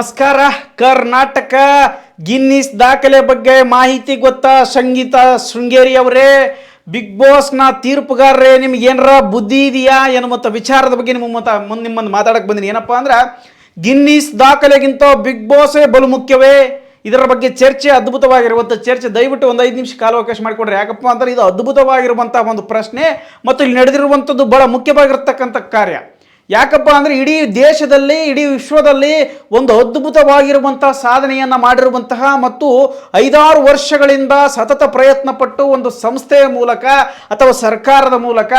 ನಮಸ್ಕಾರ. ಕರ್ನಾಟಕ ಗಿನ್ನಿಸ್ ದಾಖಲೆ ಬಗ್ಗೆ ಮಾಹಿತಿ ಗೊತ್ತಾ? ಸಂಗೀತ ಶೃಂಗೇರಿ ಅವರೇ, ಬಿಗ್ ಬಾಸ್ನ ತೀರ್ಪುಗಾರರೇ, ನಿಮ್ಗೆ ಏನಾರ ಬುದ್ಧಿ ಇದೆಯಾ ಎನ್ನುವಂಥ ವಿಚಾರದ ಬಗ್ಗೆ ನಿಮ್ಮನ್ನು ಮಾತಾಡಕ್ಕೆ ಬಂದಿನಿ. ಏನಪ್ಪ ಅಂದ್ರೆ, ಗಿನ್ನಿಸ್ ದಾಖಲೆಗಿಂತ ಬಿಗ್ ಬಾಸೇ ಬಲು ಮುಖ್ಯವೇ? ಇದರ ಬಗ್ಗೆ ಚರ್ಚೆ, ಅದ್ಭುತವಾಗಿರುವಂಥ ಚರ್ಚೆ. ದಯವಿಟ್ಟು ಒಂದು 5 ನಿಮಿಷ ಕಾಲಾವಕಾಶ ಮಾಡಿಕೊಡ್ರಿ. ಯಾಕಪ್ಪ ಅಂದ್ರೆ ಇದು ಅದ್ಭುತವಾಗಿರುವಂಥ ಒಂದು ಪ್ರಶ್ನೆ ಮತ್ತು ಇಲ್ಲಿ ನಡೆದಿರುವಂಥದ್ದು ಬಹಳ ಮುಖ್ಯವಾಗಿರ್ತಕ್ಕಂಥ ಕಾರ್ಯ. ಯಾಕಪ್ಪ ಅಂದರೆ ಇಡೀ ದೇಶದಲ್ಲಿ, ಇಡೀ ವಿಶ್ವದಲ್ಲಿ ಒಂದು ಅದ್ಭುತವಾಗಿರುವಂಥ ಸಾಧನೆಯನ್ನು ಮಾಡಿರುವಂತಹ ಮತ್ತು 5-6 ವರ್ಷಗಳಿಂದ ಸತತ ಪ್ರಯತ್ನ ಪಟ್ಟು ಒಂದು ಸಂಸ್ಥೆಯ ಮೂಲಕ ಅಥವಾ ಸರ್ಕಾರದ ಮೂಲಕ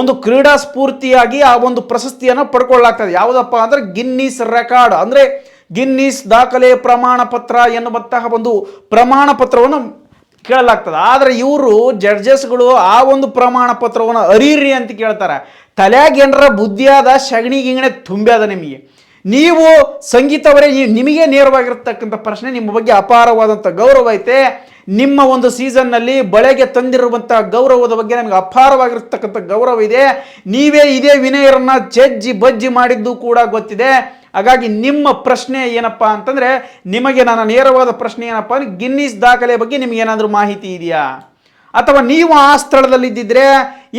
ಒಂದು ಕ್ರೀಡಾ ಸ್ಫೂರ್ತಿಯಾಗಿ ಆ ಒಂದು ಪ್ರಶಸ್ತಿಯನ್ನು ಪಡ್ಕೊಳ್ಳಲಾಗ್ತದೆ. ಯಾವುದಪ್ಪ ಅಂದರೆ ಗಿನ್ನಿಸ್ ರೆಕಾರ್ಡ್, ಅಂದರೆ ಗಿನ್ನಿಸ್ ದಾಖಲೆ ಪ್ರಮಾಣ ಪತ್ರ ಎನ್ನುವಂತಹ ಒಂದು ಪ್ರಮಾಣ ಪತ್ರವನ್ನು ಕೇಳಲಾಗ್ತದೆ. ಆದರೆ ಇವರು ಜಡ್ಜಸ್ಗಳು ಆ ಒಂದು ಪ್ರಮಾಣ ಪತ್ರವನ್ನು ಅರೀರಿ ಅಂತ ಕೇಳ್ತಾರೆ. ತಲೆಯಾಗ ಏನರ ಬುದ್ಧಿಯಾದ ಸಗಣಿ ಗಿಂಗಣೆ ತುಂಬ್ಯಾದ ನಿಮಗೆ. ನೀವು ಸಂಗೀತವರೇ, ನಿಮಗೆ ನೇರವಾಗಿರ್ತಕ್ಕಂಥ ಪ್ರಶ್ನೆ. ನಿಮ್ಮ ಬಗ್ಗೆ ಅಪಾರವಾದಂಥ ಗೌರವ ಐತೆ. ನಿಮ್ಮ ಒಂದು ಸೀಸನ್ನಲ್ಲಿ ಬಳೆಗೆ ತಂದಿರುವಂಥ ಗೌರವದ ಬಗ್ಗೆ ನಮಗೆ ಅಪಾರವಾಗಿರ್ತಕ್ಕಂಥ ಗೌರವ ಇದೆ. ನೀವೇ ಇದೇ ವಿನಯರನ್ನು ಚೆಜ್ಜಿ ಬಜ್ಜಿ ಮಾಡಿದ್ದು ಕೂಡ ಗೊತ್ತಿದೆ. ಹಾಗಾಗಿ ನಿಮ್ಮ ಪ್ರಶ್ನೆ ಏನಪ್ಪ ಅಂತಂದರೆ, ನಿಮಗೆ ನನ್ನ ನೇರವಾದ ಪ್ರಶ್ನೆ ಏನಪ್ಪ ಅಂದರೆ, ಗಿನ್ನಿಸ್ ದಾಖಲೆ ಬಗ್ಗೆ ನಿಮ್ಗೆ ಏನಾದರೂ ಮಾಹಿತಿ ಇದೆಯಾ? ಅಥವಾ ನೀವು ಆ ಸ್ಥಳದಲ್ಲಿ ಇದ್ದಿದ್ರೆ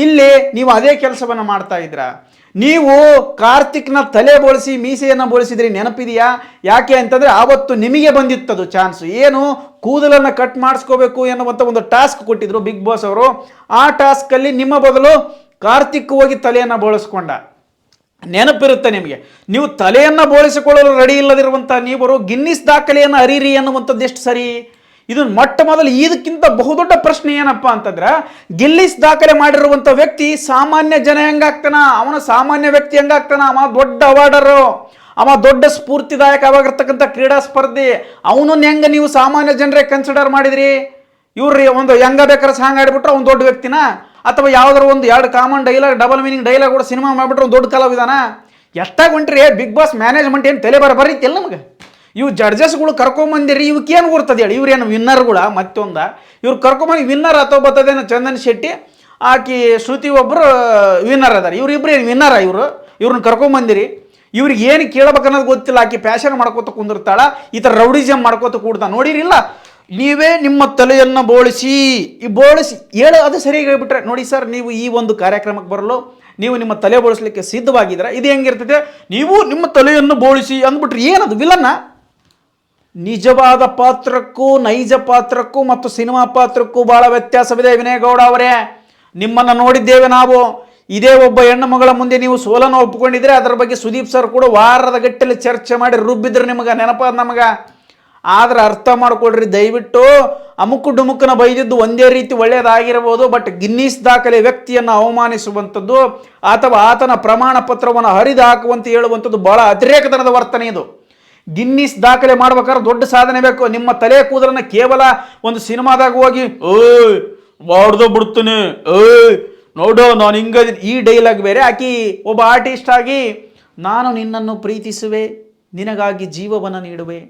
ಇಲ್ಲಿ ನೀವು ಅದೇ ಕೆಲಸವನ್ನು ಮಾಡ್ತಾ ಇದ್ರ? ನೀವು ಕಾರ್ತಿಕ್ನ ತಲೆ ಬೋಳಿಸಿ ಮೀಸೆಯನ್ನು ಬೋಳಿಸಿದ್ರಿ, ನೆನಪಿದೆಯಾ? ಯಾಕೆ ಅಂತಂದರೆ ಆವತ್ತು ನಿಮಗೆ ಬಂದಿತ್ತದು ಚಾನ್ಸ್. ಏನು, ಕೂದಲನ್ನು ಕಟ್ ಮಾಡಿಸ್ಕೋಬೇಕು ಎನ್ನುವಂಥ ಒಂದು ಟಾಸ್ಕ್ ಕೊಟ್ಟಿದ್ರು ಬಿಗ್ ಬಾಸ್ ಅವರು. ಆ ಟಾಸ್ಕಲ್ಲಿ ನಿಮ್ಮ ಬದಲು ಕಾರ್ತಿಕ್ ಹೋಗಿ ತಲೆಯನ್ನು ಬೋಳಿಸ್ಕೊಂಡ. ನೆನಪಿರುತ್ತೆ ನಿಮಗೆ. ನೀವು ತಲೆಯನ್ನು ಬೋಳಿಸಿಕೊಳ್ಳಲು ರೆಡಿ ಇಲ್ಲದಿರುವಂಥ ನೀವರು ಗಿನ್ನಿಸ್ ದಾಖಲೆಯನ್ನು ಅರಿರಿ ಎನ್ನುವಂಥದ್ದು ಎಷ್ಟು ಸರಿ? ಇದು ಮೊಟ್ಟ ಮೊದಲು. ಇದಕ್ಕಿಂತ ಬಹುದೊಡ್ಡ ಪ್ರಶ್ನೆ ಏನಪ್ಪ ಅಂತಂದ್ರೆ, ಗಿನ್ನಿಸ್ ದಾಖಲೆ ಮಾಡಿರುವಂಥ ವ್ಯಕ್ತಿ ಸಾಮಾನ್ಯ ಜನ ಹೆಂಗಾಗ್ತಾನ? ಅವನ ಸಾಮಾನ್ಯ ವ್ಯಕ್ತಿ ಹೆಂಗಾಗ್ತಾನ? ಅವ ದೊಡ್ಡ ಅವಾರ್ಡರು, ಅವ ದೊಡ್ಡ ಸ್ಫೂರ್ತಿದಾಯಕವಾಗಿರ್ತಕ್ಕಂಥ ಕ್ರೀಡಾ ಸ್ಪರ್ಧೆ. ಅವನನ್ನು ಹೆಂಗೆ ನೀವು ಸಾಮಾನ್ಯ ಜನರೇ ಕನ್ಸಿಡರ್ ಮಾಡಿದ್ರಿ? ಇವ್ರಿ ಒಂದು ಹೆಂಗ ಬೇಕಾದ್ರೆ ಸಾಂಗ್ ಆಡ್ಬಿಟ್ರೆ ಅವ್ನು ದೊಡ್ಡ ವ್ಯಕ್ತಿನ? ಅಥವಾ ಯಾವ್ದಾರು ಒಂದು 2 common dialogue, double meaning dialogue ಕೂಡ ಸಿನಿಮಾ ಮಾಡಿಬಿಟ್ರೆ ಒಂದು ದೊಡ್ಡ ಕಲಾವಿದಾನ? ಎಷ್ಟಾಗಿ ಹೊಂಟ್ರಿ ಬಿಗ್ ಬಾಸ್ ಮ್ಯಾನೇಜ್ಮೆಂಟ್? ಏನು ತಲೆ ಬರೀತಿಲ್ಲ ನಮಗೆ? ಇವು ಜಡ್ಜಸ್ಗಳು ಕರ್ಕೊಂಬಂದಿರಿ, ಇವಕ್ಕೇನು ಗುರ್ತದೆ ಹೇಳಿ? ಇವ್ರೇನು ವಿನ್ನರ್ಗಳ? ಮತ್ತೊಂದು ಇವ್ರು ಕರ್ಕೊಂಬಂದು ವಿನ್ನರ್ ಅಥವಾ ಬರ್ತದೇನೋ ಚಂದನ್ ಶೆಟ್ಟಿ, ಆಕಿ ಶ್ರುತಿ ಒಬ್ಬರು ವಿನ್ನರ್ ಅದಾರೆ. ಇವರಿಬ್ಬರು ಏನು ವಿನ್ನರ? ಇವ್ರನ್ನ ಕರ್ಕೊಂಬಂದಿರಿ. ಇವ್ರಿಗೆ ಏನು ಕೇಳಬೇಕನ್ನೋದು ಗೊತ್ತಿಲ್ಲ. ಆಕಿ ಪ್ಯಾಷನ್ ಮಾಡ್ಕೋತ ಕುಂದಿರ್ತಾಳ, ಈ ಥರ ರೌಡಿಸಮ್ ಮಾಡ್ಕೋತ ಕೂಡ್ತಾ ನೋಡಿರಿಲ್ಲ? ನೀವೇ ನಿಮ್ಮ ತಲೆಯನ್ನು ಬೋಳಿಸಿ ಹೇಳು, ಅದು ಸರಿಯಾಗಿ ಹೇಳ್ಬಿಟ್ರೆ ನೋಡಿ ಸರ್, ನೀವು ಈ ಒಂದು ಕಾರ್ಯಕ್ರಮಕ್ಕೆ ಬರಲು ನೀವು ನಿಮ್ಮ ತಲೆ ಬೋಳಿಸ್ಲಿಕ್ಕೆ ಸಿದ್ಧವಾಗಿದ್ರೆ ಇದು ಹೆಂಗಿರ್ತದೆ? ನೀವು ನಿಮ್ಮ ತಲೆಯನ್ನು ಬೋಳಿಸಿ ಅಂದ್ಬಿಟ್ರೆ ಏನದು ವಿಲನ್ನ? ನಿಜವಾದ ಪಾತ್ರಕ್ಕೂ ನೈಜ ಪಾತ್ರಕ್ಕೂ ಮತ್ತು ಸಿನಿಮಾ ಪಾತ್ರಕ್ಕೂ ಬಹಳ ವ್ಯತ್ಯಾಸವಿದೆ ವಿನಯಗೌಡ ಅವರೇ. ನಿಮ್ಮನ್ನು ನೋಡಿದ್ದೇವೆ ನಾವು. ಇದೇ ಒಬ್ಬ ಹೆಣ್ಣು ಮಗಳ ಮುಂದೆ ನೀವು ಸೋಲನ್ನು ಒಪ್ಪಿಕೊಂಡಿದ್ರೆ ಅದರ ಬಗ್ಗೆ ಸುದೀಪ್ ಸರ್ ಕೂಡ ವಾರದ ಗಟ್ಟಲೆ ಚರ್ಚೆ ಮಾಡಿ ರುಬ್ಬಿದ್ರು. ನಿಮಗೆ ನೆನಪಾದ ನಮಗೆ. ಆದ್ರೆ ಅರ್ಥ ಮಾಡ್ಕೊಳ್ರಿ ದಯವಿಟ್ಟು. ಅಮುಕು ಡುಮುಕನ ಬೈದಿದ್ದು ಒಂದೇ ರೀತಿ ಒಳ್ಳೆಯದಾಗಿರ್ಬೋದು, ಬಟ್ ಗಿನ್ನಿಸ್ ದಾಖಲೆ ವ್ಯಕ್ತಿಯನ್ನು ಅವಮಾನಿಸುವಂಥದ್ದು ಅಥವಾ ಆತನ ಪ್ರಮಾಣ ಪತ್ರವನ್ನು ಹರಿದು ಹಾಕುವಂತೆ ಹೇಳುವಂಥದ್ದು ಬಹಳ ಅತಿರೇಕತನದ ವರ್ತನೆ ಇದು. ಗಿನ್ನಿಸ್ ದಾಖಲೆ ಮಾಡ್ಬೇಕಾದ್ರೆ ದೊಡ್ಡ ಸಾಧನೆ ಬೇಕು. ನಿಮ್ಮ ತಲೆ ಕೂದಲನ್ನು ಕೇವಲ ಒಂದು ಸಿನಿಮಾದಾಗ ಹೋಗಿ ಬಾಡ್ದು ಬಿಡ್ತೀನಿ, ನೋಡು ನಾನು ಹಿಂಗ, ಈ ಡೈಲಾಗ್ ಬೇರೆ. ಆಕಿ ಒಬ್ಬ ಆರ್ಟಿಸ್ಟ್ ಆಗಿ ನಾನು ನಿನ್ನನ್ನು ಪ್ರೀತಿಸುವೆ, ನಿನಗಾಗಿ ಜೀವವನ್ನು ನೀಡುವೆ,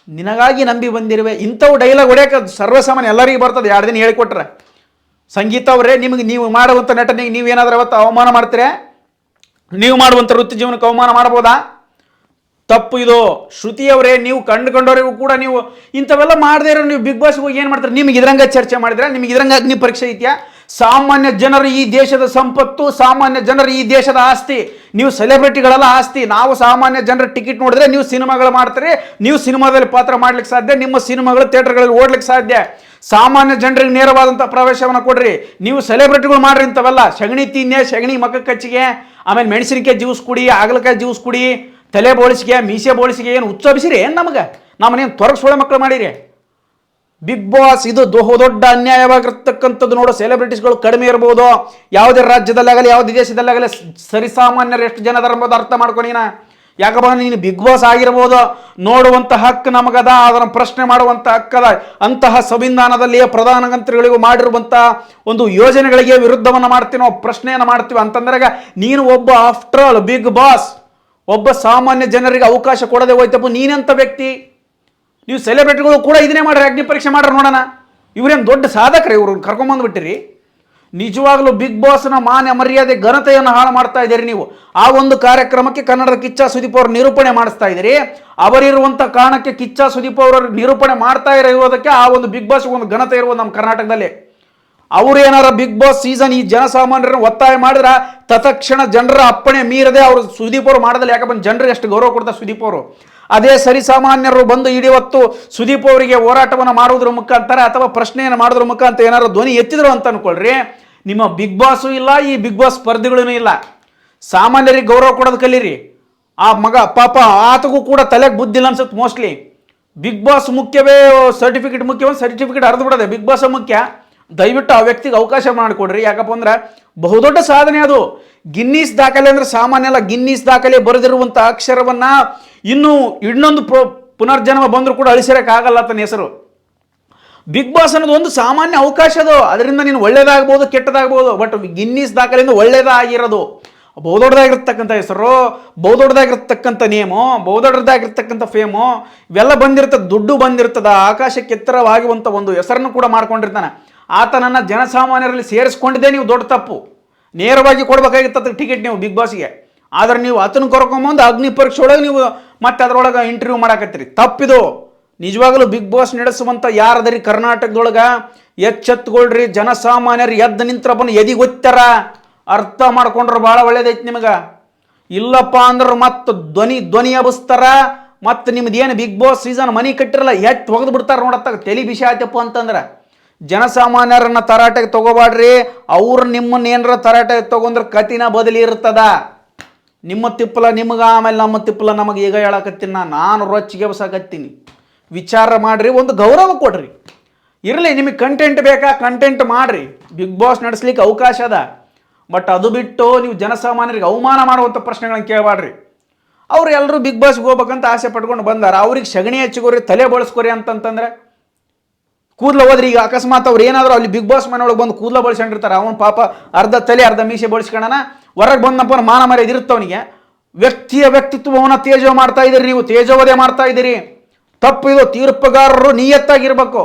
ನಿನಗಾಗಿ ನಂಬಿ ಬಂದಿರುವೆ, ಇಂಥವು ಡೈಲಾಗ್ ಹೊಡೆಯೋಕೆ ಸರ್ವಸಾಮಾನ್ಯ ಎಲ್ಲರಿಗೂ ಬರ್ತದೆ. 2 ದಿನ ಹೇಳಿಕೊಟ್ರೆ. ಸಂಗೀತ ಅವರೇ, ನಿಮಗೆ ನೀವು ಮಾಡುವಂಥ ನಟನೆಗೆ ನೀವೇನಾದ್ರೂ ಅವತ್ತು ಅವಮಾನ ಮಾಡ್ತೀರಾ? ನೀವು ಮಾಡುವಂಥ ವೃತ್ತಿ ಜೀವನಕ್ಕೆ ಅವಮಾನ ಮಾಡ್ಬೋದಾ? ತಪ್ಪು ಇದು. ಶ್ರುತಿಯವರೇ, ನೀವು ಕಂಡುಕೊಂಡವರಿಗೂ ಕೂಡ ನೀವು ಇಂಥವೆಲ್ಲ ಮಾಡದೇ ಇರೋ ನೀವು ಬಿಗ್ ಬಾಸ್ಗೆ ಹೋಗಿ ಏನು ಮಾಡ್ತಾರೆ? ನಿಮಗೆ ಇದ್ರಂಗೆ ಚರ್ಚೆ ಮಾಡಿದ್ರೆ, ನಿಮಗೆ ಇದ್ರಂಗೆ ಅಗ್ನಿ ಪರೀಕ್ಷೆ ಇದೆಯಾ? ಸಾಮಾನ್ಯ ಜನರು ಈ ದೇಶದ ಸಂಪತ್ತು, ಸಾಮಾನ್ಯ ಜನರು ಈ ದೇಶದ ಆಸ್ತಿ. ನೀವು ಸೆಲೆಬ್ರಿಟಿಗಳೆಲ್ಲ ಆಸ್ತಿ. ನಾವು ಸಾಮಾನ್ಯ ಜನರ ಟಿಕೆಟ್ ನೋಡಿದ್ರೆ ನೀವು ಸಿನಿಮಾಗಳು ಮಾಡ್ತೀರಿ, ನೀವು ಸಿನಿಮಾದಲ್ಲಿ ಪಾತ್ರ ಮಾಡ್ಲಿಕ್ಕೆ ಸಾಧ್ಯ, ನಿಮ್ಮ ಸಿನಿಮಾಗಳು ಥಿಯೇಟರ್ಗಳಲ್ಲಿ ಓಡ್ಲಿಕ್ಕೆ ಸಾಧ್ಯ. ಸಾಮಾನ್ಯ ಜನರಿಗೆ ನೇರವಾದಂಥ ಪ್ರವೇಶವನ್ನು ಕೊಡ್ರಿ. ನೀವು ಸೆಲೆಬ್ರಿಟಿಗಳು ಮಾಡ್ರಿ ಇಂಥವೆಲ್ಲ. ಸಗಣಿ ತಿನ್ನೆ, ಸಗಣಿ ಮಕ್ಕ ಕಚ್ಚಿಗೆ, ಆಮೇಲೆ ಮೆಣಸಿನಕಾಯಿ ಜ್ಯೂಸ್ ಕುಡಿ, ಹಾಗಲಕಾಯಿ ಜ್ಯೂಸ್ ಕುಡಿ, ತಲೆ ಬೋಳಿಸಿಗೆ, ಮೀಸೆ ಬೋಳಿಸಿಗೆ, ಏನು ಉತ್ಸವಿಸಿರಿ ಏನು ನಮಗೆ? ನಮ್ಮನೇನು ತೊರಗ ಸೊಳ್ಳೆ ಮಕ್ಕಳು ಮಾಡಿರಿ? ಬಿಗ್ ಬಾಸ್ ಇದು ದೊಡ್ಡ ಅನ್ಯಾಯವಾಗಿರ್ತಕ್ಕಂಥದ್ದು. ನೋಡೋ ಸೆಲೆಬ್ರಿಟೀಸ್ಗಳು ಕಡಿಮೆ ಇರ್ಬೋದು, ಯಾವುದೇ ರಾಜ್ಯದಲ್ಲಾಗಲಿ ಯಾವುದೇ ದೇಶದಲ್ಲಾಗಲಿ. ಸರಿಸಾಮಾನ್ಯರು ಎಷ್ಟು ಜನ ಎಂಬುದು ಅರ್ಥ ಮಾಡ್ಕೊಳೀನ. ಯಾಕಪ್ಪ, ನೀನು ಬಿಗ್ ಬಾಸ್ ಆಗಿರ್ಬೋದು, ನೋಡುವಂಥ ಹಕ್ಕು ನಮಗದ, ಅದನ್ನು ಪ್ರಶ್ನೆ ಮಾಡುವಂಥ ಹಕ್ಕದ. ಅಂತಹ ಸಂವಿಧಾನದಲ್ಲಿ ಪ್ರಧಾನಮಂತ್ರಿಗಳಿಗೂ ಮಾಡಿರುವಂಥ ಒಂದು ಯೋಜನೆಗಳಿಗೆ ವಿರುದ್ಧವನ್ನು ಮಾಡ್ತೀವಿ ನಾವು, ಪ್ರಶ್ನೆಯನ್ನು ಮಾಡ್ತೀವಿ ಅಂತಂದ್ರಾಗ ನೀನು ಒಬ್ಬ ಆಫ್ಟರ್ ಆಲ್ ಬಿಗ್ ಬಾಸ್, ಒಬ್ಬ ಸಾಮಾನ್ಯ ಜನರಿಗೆ ಅವಕಾಶ ಕೊಡದೆ ಹೋಯ್ತಪ್ಪ, ನೀನೆಂಥ ವ್ಯಕ್ತಿ? ನೀವು ಸೆಲೆಬ್ರಿಟಿಗಳು ಕೂಡ ಇದನ್ನೇ ಮಾಡ್ರಿ, ಅಗ್ನಿ ಪರೀಕ್ಷೆ ಮಾಡ್ರಿ ನೋಡೋಣ. ಇವ್ರೇನು ದೊಡ್ಡ ಸಾಧಕರೇ? ಇವ್ರನ್ನ ಕರ್ಕೊಂಬಂದ್ಬಿಟ್ಟಿರಿ. ನಿಜವಾಗ್ಲೂ ಬಿಗ್ ಬಾಸ್ನ ಮಾನ್ಯ ಮರ್ಯಾದೆ ಘನತೆಯನ್ನು ಹಾಳು ಮಾಡ್ತಾ ಇದ್ದೀರಿ ನೀವು. ಆ ಒಂದು ಕಾರ್ಯಕ್ರಮಕ್ಕೆ ಕನ್ನಡದ ಕಿಚ್ಚ ಸುದೀಪ್ ಅವರು ನಿರೂಪಣೆ ಮಾಡಿಸ್ತಾ ಇದ್ದೀರಿ. ಅವರಿರುವಂಥ ಕಾರಣಕ್ಕೆ ಕಿಚ್ಚ ಸುದೀಪ್ ಅವರು ನಿರೂಪಣೆ ಮಾಡ್ತಾ ಇರೋದಕ್ಕೆ ಆ ಒಂದು ಬಿಗ್ ಬಾಸ್ ಒಂದು ಘನತೆ ಇರುವುದು ನಮ್ಮ ಕರ್ನಾಟಕದಲ್ಲಿ. ಅವರು ಏನಾರ ಬಿಗ್ ಬಾಸ್ ಸೀಸನ್ ಈ ಜನಸಾಮಾನ್ಯರನ್ನು ಒತ್ತಾಯ ಮಾಡಿದ್ರೆ ತತ್ಕ್ಷಣ ಜನರ ಅಪ್ಪಣೆ ಮೀರದೆ ಅವರು ಸುದೀಪ್ ಅವರು ಮಾಡೋದಿಲ್ಲ. ಯಾಕಂದ್ರೆ ಜನರಿಗೆ ಎಷ್ಟು ಗೌರವ ಕೊಡ್ತಾರೆ ಸುದೀಪ್ ಅವರು. ಅದೇ ಸರಿಸಾಮಾನ್ಯರು ಬಂದು ಇಡೀ ಹೊತ್ತು ಸುದೀಪ್ ಅವರಿಗೆ ಹೋರಾಟವನ್ನು ಮಾಡೋದ್ರ ಮುಖಾಂತರ ಅಥವಾ ಪ್ರಶ್ನೆಯನ್ನು ಮಾಡೋದ್ರ ಮುಖಾಂತರ ಏನಾರು ಧ್ವನಿ ಎತ್ತಿದ್ರು ಅಂತ ಅನ್ಕೊಳ್ರಿ, ನಿಮ್ಮ ಬಿಗ್ ಬಾಸು ಇಲ್ಲ, ಈ ಬಿಗ್ ಬಾಸ್ ಸ್ಪರ್ಧೆಗಳೂ ಇಲ್ಲ. ಸಾಮಾನ್ಯರಿಗೆ ಗೌರವ ಕೊಡೋದು ಕಲೀರಿ. ಆ ಮಗ ಪಾಪ ಆತಗೂ ಕೂಡ ತಲೆಗೆ ಬುದ್ಧಿಲ್ಲ ಅನ್ಸುತ್ತೆ ಮೋಸ್ಟ್ಲಿ. ಬಿಗ್ ಬಾಸ್ ಮುಖ್ಯವೇ ಸರ್ಟಿಫಿಕೇಟ್ ಮುಖ್ಯವೇ, ಸರ್ಟಿಫಿಕೇಟ್ ಹರಿದು ಬಿಡೋದೆ, ಬಿಗ್ ಬಾಸ್ ಮುಖ್ಯ. ದಯವಿಟ್ಟು ಆ ವ್ಯಕ್ತಿಗೆ ಅವಕಾಶ ಮಾಡಿಕೊಡ್ರಿ. ಯಾಕಪ್ಪ ಅಂದ್ರೆ ಬಹುದೊಡ್ಡ ಸಾಧನೆ ಅದು. ಗಿನ್ನೀಸ್ ದಾಖಲೆ ಅಂದ್ರೆ ಸಾಮಾನ್ಯ ಅಲ್ಲ. ಗಿನ್ನೀಸ್ ದಾಖಲೆ ಬರೆದಿರುವಂಥ ಅಕ್ಷರವನ್ನ ಇನ್ನೊಂದು ಪುನರ್ಜನ್ಮ ಬಂದರೂ ಕೂಡ ಅಳಿಸಿರೋಕ್ಕಾಗಲ್ಲ ತನ್ನ ಹೆಸರು. ಬಿಗ್ ಬಾಸ್ ಅನ್ನೋದು ಒಂದು ಸಾಮಾನ್ಯ ಅವಕಾಶ ಅದು. ಅದರಿಂದ ನೀನು ಒಳ್ಳೇದಾಗ್ಬೋದು ಕೆಟ್ಟದಾಗ್ಬೋದು, ಬಟ್ ಗಿನ್ನೀಸ್ ದಾಖಲೆಯಿಂದ ಒಳ್ಳೇದಾಗಿರೋದು, ಬಹುದೊಡ್ಡದಾಗಿರ್ತಕ್ಕಂಥ ಹೆಸರು, ಬಹುದೊಡ್ಡದಾಗಿರ್ತಕ್ಕಂಥ ನೇಮು, ಬಹುದೊಡ್ಡದಾಗಿರ್ತಕ್ಕಂಥ ಫೇಮು, ಇವೆಲ್ಲ ಬಂದಿರ್ತದೆ, ದುಡ್ಡು ಬಂದಿರ್ತದ, ಆಕಾಶಕ್ಕೆ ಎತ್ತರವಾಗುವಂಥ ಒಂದು ಹೆಸರನ್ನು ಕೂಡ ಮಾಡ್ಕೊಂಡಿರ್ತಾನೆ. ಆತನನ್ನು ಜನಸಾಮಾನ್ಯರಲ್ಲಿ ಸೇರಿಸ್ಕೊಂಡಿದ್ದೇ ನೀವು ದೊಡ್ಡ ತಪ್ಪು. ನೇರವಾಗಿ ಕೊಡ್ಬೇಕಾಗಿತ್ತು ಟಿಕೆಟ್ ನೀವು ಬಿಗ್ ಬಾಸ್ಗೆ. ಆದರೆ ನೀವು ಆತನ ಕರ್ಕೊಂಬಂದು ಅಗ್ನಿ ಪರೀಕ್ಷೆ ಒಳಗೆ ನೀವು ಮತ್ತೆ ಅದರೊಳಗೆ ಇಂಟರ್ವ್ಯೂ ಮಾಡಕತ್ತೀರಿ, ತಪ್ಪಿದು. ನಿಜವಾಗಲೂ ಬಿಗ್ ಬಾಸ್ ನಡೆಸುವಂಥ ಯಾರದರಿ ಕರ್ನಾಟಕದೊಳಗೆ ಎಚ್ಚೆತ್ಕೊಳ್ರಿ. ಜನಸಾಮಾನ್ಯರು ಎದ್ದು ನಿಂತ್ರಪ್ಪನ ಎದಿಗೊತ್ತಾರ, ಅರ್ಥ ಮಾಡ್ಕೊಂಡ್ರೆ ಭಾಳ ಒಳ್ಳೇದೈತಿ ನಿಮಗೆ. ಇಲ್ಲಪ್ಪ ಅಂದ್ರೆ ಮತ್ತೆ ಧ್ವನಿ ಹಬ್ಬಿಸ್ತಾರ. ಮತ್ತು ನಿಮ್ದು ಏನು ಬಿಗ್ ಬಾಸ್ ಸೀಸನ್ ಮನಿ ಕಟ್ಟಿರಲ್ಲ ಎತ್ತು ಒಗೆದು ಬಿಡ್ತಾರೆ ನೋಡತ್ತಾಗ. ತಲೆ ಬಿಸಿ ಆಯ್ತಪ್ಪ ಅಂತಂದ್ರೆ ಜನಸಾಮಾನ್ಯರನ್ನ ತರಾಟೆಗೆ ತಗೋಬಾಡ್ರಿ. ಅವ್ರು ನಿಮ್ಮನ್ನ ಏನಾರ ತರಾಟೆಗೆ ತಗೊಂಡ್ರೆ ಕತಿನ ಬದಲಿ ಇರ್ತದ. ನಿಮ್ಮ ತಿಪ್ಪಲ ನಿಮಗೆ, ಆಮೇಲೆ ನಮ್ಮ ತಿಪ್ಪಲ ನಮಗೆ. ಈಗ ಹೇಳಕತ್ತೀನಿ ನಾನು ರೊಚ್ಚಿಗೆ ಬಸಾಕತ್ತೀನಿ. ವಿಚಾರ ಮಾಡಿರಿ, ಒಂದು ಗೌರವ ಕೊಡ್ರಿ. ಇರಲಿ, ನಿಮಗೆ ಕಂಟೆಂಟ್ ಬೇಕಾ, ಕಂಟೆಂಟ್ ಮಾಡಿರಿ. ಬಿಗ್ ಬಾಸ್ ನಡೆಸ್ಲಿಕ್ಕೆ ಅವಕಾಶ ಅದ. ಬಟ್ ಅದು ಬಿಟ್ಟು ನೀವು ಜನಸಾಮಾನ್ಯರಿಗೆ ಅವಮಾನ ಮಾಡುವಂಥ ಪ್ರಶ್ನೆಗಳನ್ನ ಕೇಳಬಾಡ್ರಿ. ಅವ್ರು ಎಲ್ಲರೂ ಬಿಗ್ ಬಾಸ್ಗೆ ಹೋಗ್ಬೇಕಂತ ಆಸೆ ಪಟ್ಕೊಂಡು ಬಂದಾರ. ಅವ್ರಿಗೆ ಸಗಣಿ ಹಚ್ಚಿಕೋರಿ, ತಲೆ ಬಳಸ್ಕೋರಿ ಅಂತಂತಂದ್ರೆ ಕೂದಲು ಹೋದ್ರಿ. ಈಗ ಅಕಸ್ಮಾತ್ ಅವ್ರು ಏನಾದರೂ ಅಲ್ಲಿ ಬಿಗ್ ಬಾಸ್ ಮನೆಯೊಳಗೆ ಬಂದು ಕೂದಲ ಬಳಸ್ಕೊಂಡಿರ್ತಾರೆ. ಅವನು ಪಾಪ ಅರ್ಧ ತಲೆ ಅರ್ಧ ಮೀಸೆ ಬಳಸ್ಕೊಳ್ಳೋಣ, ಹೊರಗೆ ಬಂದಪ್ಪ ಮಾನ ಮರ್ಯಾದೆ ಇರುತ್ತವನಿಗೆ. ವ್ಯಕ್ತಿತ್ವವನ್ನು ತೇಜೋ ಮಾಡ್ತಾ ಇದ್ದೀರಿ ನೀವು, ತೇಜೋವಧೆ ಮಾಡ್ತಾ ಇದ್ದೀರಿ. ತಪ್ಪು ಇದು. ತೀರ್ಪುಗಾರರು ನಿಯತ್ತಾಗಿರ್ಬೇಕು.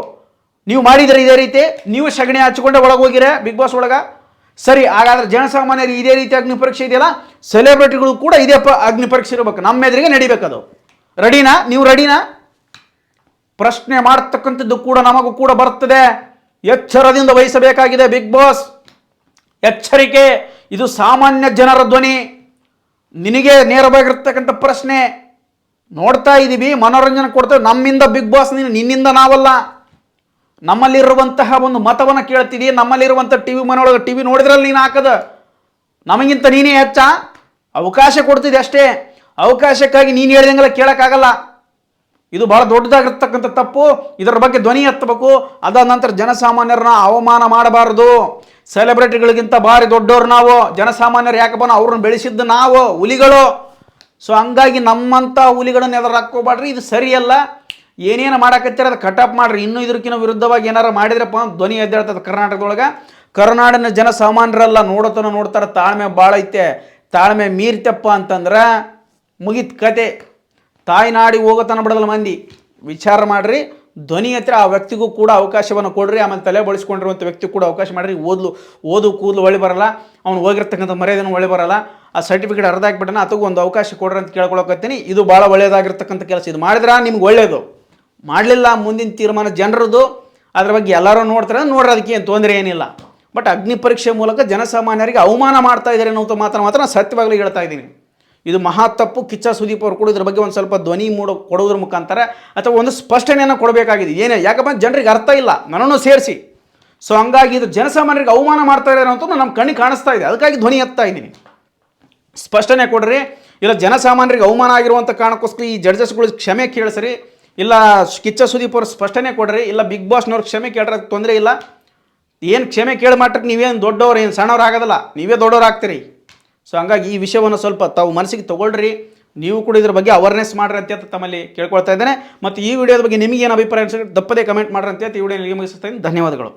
ನೀವು ಮಾಡಿದರೆ ಇದೇ ರೀತಿ ನೀವು ಸಗಣಿ ಹಚ್ಕೊಂಡೆ ಒಳಗೆ ಹೋಗಿರೆ ಬಿಗ್ ಬಾಸ್ ಒಳಗೆ ಸರಿ. ಹಾಗಾದ್ರೆ ಜನಸಾಮಾನ್ಯರು ಇದೇ ರೀತಿ ಅಗ್ನಿ ಪರೀಕ್ಷೆ ಇದೆಯಲ್ಲ, ಸೆಲೆಬ್ರಿಟಿಗಳು ಕೂಡ ಇದೇ ಅಗ್ನಿ ಪರೀಕ್ಷೆ ಇರಬೇಕು. ನಮ್ಮ ಎದುರಿಗೆ ನಡಿಬೇಕದು. ರೆಡಿನಾ? ನೀವು ರೆಡಿನಾ? ಪ್ರಶ್ನೆ ಮಾಡ್ತಕ್ಕಂಥದ್ದು ಕೂಡ ನಮಗೂ ಕೂಡ ಬರ್ತದೆ. ಎಚ್ಚರದಿಂದ ವಹಿಸಬೇಕಾಗಿದೆ ಬಿಗ್ ಬಾಸ್. ಎಚ್ಚರಿಕೆ. ಇದು ಸಾಮಾನ್ಯ ಜನರ ಧ್ವನಿ. ನಿನಗೆ ನೇರವಾಗಿರ್ತಕ್ಕಂಥ ಪ್ರಶ್ನೆ. ನೋಡ್ತಾ ಇದ್ದೀವಿ, ಮನೋರಂಜನೆ ಕೊಡ್ತೇವೆ. ನಮ್ಮಿಂದ ಬಿಗ್ ಬಾಸ್ ನಿನ್ನಿಂದ ನಾವಲ್ಲ. ನಮ್ಮಲ್ಲಿರುವಂತಹ ಒಂದು ಮತವನ್ನು ಕೇಳ್ತಿದ್ದೀವಿ. ನಮ್ಮಲ್ಲಿರುವಂಥ ಟಿವಿ ಮನೆಯೊಳಗೆ ಟಿವಿ ನೋಡಿದ್ರಲ್ಲಿ ನೀನು ಹಾಕದ, ನಮಗಿಂತ ನೀನೇ ಹೆಚ್ಚ. ಅವಕಾಶ ಕೊಡ್ತಿದ್ದೆ ಅಷ್ಟೇ. ಅವಕಾಶಕ್ಕಾಗಿ ನೀನು ಹೇಳಿದಂಗೆಲ್ಲ ಕೇಳೋಕ್ಕಾಗಲ್ಲ. ಇದು ಭಾಳ ದೊಡ್ಡದಾಗಿರ್ತಕ್ಕಂಥ ತಪ್ಪು. ಇದರ ಬಗ್ಗೆ ಧ್ವನಿ ಎತ್ತಬೇಕು. ಅದಾದ ನಂತರ ಜನಸಾಮಾನ್ಯರನ್ನ ಅವಮಾನ ಮಾಡಬಾರ್ದು. ಸೆಲೆಬ್ರಿಟಿಗಳಿಗಿಂತ ಭಾರಿ ದೊಡ್ಡವ್ರು ನಾವು. ಜನಸಾಮಾನ್ಯರು ಯಾಕಪ್ಪ ಅವ್ರನ್ನ ಬೆಳೆಸಿದ್ದು ನಾವು, ಹುಲಿಗಳು. ಸೊ ಹಂಗಾಗಿ ನಮ್ಮಂಥ ಹುಲಿಗಳನ್ನ ಎದುರು ಹಾಕ್ಕೋಬಾಡ್ರಿ. ಇದು ಸರಿಯಲ್ಲ. ಏನೇನು ಮಾಡಕತ್ತೀರ ಅದು ಕಟಪ್ ಮಾಡಿರಿ. ಇನ್ನೂ ಇದಕ್ಕಿಂತ ವಿರುದ್ಧವಾಗಿ ಏನಾರು ಮಾಡಿದ್ರಪ್ಪ ಧ್ವನಿ ಎದ್ದೇಳ್ತದೆ ಕರ್ನಾಟಕದೊಳಗೆ. ಕರ್ನಾಟಕದ ಜನಸಾಮಾನ್ಯರೆಲ್ಲ ನೋಡ್ತಾರೆ. ತಾಳ್ಮೆ ಭಾಳ ಐತೆ. ತಾಳ್ಮೆ ಮೀರ್ತಪ್ಪ ಅಂತಂದ್ರೆ ಮುಗಿತ್ ಕತೆ. ತಾಯ್ನಾಡಿ ಹೋಗೋತನ ಬಿಡೋದಲ್ಲ ಮಂದಿ. ವಿಚಾರ ಮಾಡಿರಿ, ಧ್ವನಿ ಹತ್ರ ಆ ವ್ಯಕ್ತಿಗೂ ಕೂಡ ಅವಕಾಶವನ್ನು ಕೊಡ್ರಿ. ಆಮೇಲೆ ತಲೆ ಬಳಸ್ಕೊಂಡಿರುವಂಥ ವ್ಯಕ್ತಿ ಕೂಡ ಅವಕಾಶ ಮಾಡಿರಿ. ಓದು ಕೂದಲು ಒಳ್ಳೆ ಬರಲ್ಲ, ಅವ್ನು ಹೋಗಿರ್ತಕ್ಕಂಥ ಮರ್ಯಾದೆನೂ ಒಳ್ಳೆ ಬರಲ್ಲ. ಆ ಸರ್ಟಿಫಿಕೇಟ್ ಅರ್ಧ ಹಾಕ್ಬಿಟ್ಟನ, ಅದಕ್ಕೂ ಒಂದು ಅವಕಾಶ ಕೊಡ್ರಿ ಅಂತ ಕೇಳ್ಕೊಳಕತ್ತೀನಿ. ಇದು ಭಾಳ ಒಳ್ಳೆಯದಾಗಿರ್ತಕ್ಕಂಥ ಕೆಲಸ. ಇದು ಮಾಡಿದ್ರೆ ನಿಮ್ಗೆ ಒಳ್ಳೆಯದು, ಮಾಡಲಿಲ್ಲ ಮುಂದಿನ ತೀರ್ಮಾನ ಜನರದು. ಅದ್ರ ಬಗ್ಗೆ ಎಲ್ಲರೂ ನೋಡ್ತಾರೆ, ನೋಡ್ರಿ, ಅದಕ್ಕೆ ಏನು ತೊಂದರೆ ಏನಿಲ್ಲ. ಬಟ್ ಅಗ್ನಿ ಪರೀಕ್ಷೆ ಮೂಲಕ ಜನಸಾಮಾನ್ಯರಿಗೆ ಅವಮಾನ ಮಾಡ್ತಾ ಇದ್ದಾರೆ ಅನ್ನೋ ಮಾತ್ರ ನಾನು ಸತ್ಯವಾಗಲಿ ಹೇಳ್ತಾ ಇದ್ದೀನಿ. ಇದು ಮಹಾ ತಪ್ಪು. ಕಿಚ್ಚ ಸುದೀಪ್ ಅವರು ಕೂಡ ಇದ್ರ ಬಗ್ಗೆ ಒಂದು ಸ್ವಲ್ಪ ಧ್ವನಿ ಕೊಡೋದ್ರ ಮುಖಾಂತರ ಅಥವಾ ಒಂದು ಸ್ಪಷ್ಟನೆಯನ್ನು ಕೊಡಬೇಕಾಗಿದೆ. ಏನೇ ಯಾಕಪ್ಪ ಜನರಿಗೆ ಅರ್ಥ ಇಲ್ಲ, ನನ್ನನ್ನು ಸೇರಿಸಿ. ಸೊ ಹಂಗಾಗಿ ಇದು ಜನಸಾಮಾನ್ಯರಿಗೆ ಅವಮಾನ ಮಾಡ್ತಾ ಇದ್ದಾರೆ ಅಂತ ನಮ್ಮ ಕಣ್ಣಿಗೆ ಕಾಣಿಸ್ತಾ ಇದೆ. ಅದಕ್ಕಾಗಿ ಧ್ವನಿ ಎತ್ತಾ ಇದ್ದೀನಿ. ಸ್ಪಷ್ಟನೆ ಕೊಡ್ರಿ. ಇಲ್ಲ ಜನಸಾಮಾನ್ಯರಿಗೆ ಅವಮಾನ ಆಗಿರುವಂಥ ಕಾರಣಕ್ಕೋಸ್ಕರ ಈ ಜಡ್ಜಸ್ಗಳು ಕ್ಷಮೆ ಕೇಳಿಸ್ರಿ. ಇಲ್ಲ ಕಿಚ್ಚ ಸುದೀಪ್ ಅವರು ಸ್ಪಷ್ಟನೆ ಕೊಡ್ರಿ. ಇಲ್ಲ ಬಿಗ್ ಬಾಸ್ನವ್ರಿಗೆ ಕ್ಷಮೆ ಕೇಳ್ರೆ ತೊಂದರೆ ಇಲ್ಲ. ಏನು ಕ್ಷಮೆ ಕೇಳಿ ಮಾತ್ರಕ್ಕೆ ನೀವೇನು ದೊಡ್ಡವ್ರು, ಏನು ಸಣ್ಣವ್ರು ಆಗೋದಲ್ಲ, ನೀವೇ ದೊಡ್ಡವ್ರು ಆಗ್ತೀರಿ. ಸೊ ಹಂಗಾಗಿ ಈ ವಿಷಯವನ್ನು ಸ್ವಲ್ಪ ತಾವು ಮನಸ್ಸಿಗೆ ತೊಗೊಳ್ರಿ. ನೀವು ಕೂಡ ಇದ್ರ ಬಗ್ಗೆ ಅವೇರ್ನೆಸ್ ಮಾಡ್ರಿ ಅಂತ ತಮ್ಮಲ್ಲಿ ಕೇಳ್ಕೊಳ್ತಾ ಇದ್ದೇನೆ. ಮತ್ತು ಈ ವಿಡಿಯೋದ ಬಗ್ಗೆ ನಿಮಗೇನು ಅಭಿಪ್ರಾಯ ಅನಿಸಿದ್ರೆ ತಪ್ಪದೇ ಕಮೆಂಟ್ ಮಾಡ್ರಿ ಅಂತ ಈ ವಿಡಿಯೋ ನಿಮಗೆ ಮುಗಿಸ್ತಾ ಇದ್ದೀನಿ. ಧನ್ಯವಾದಗಳು.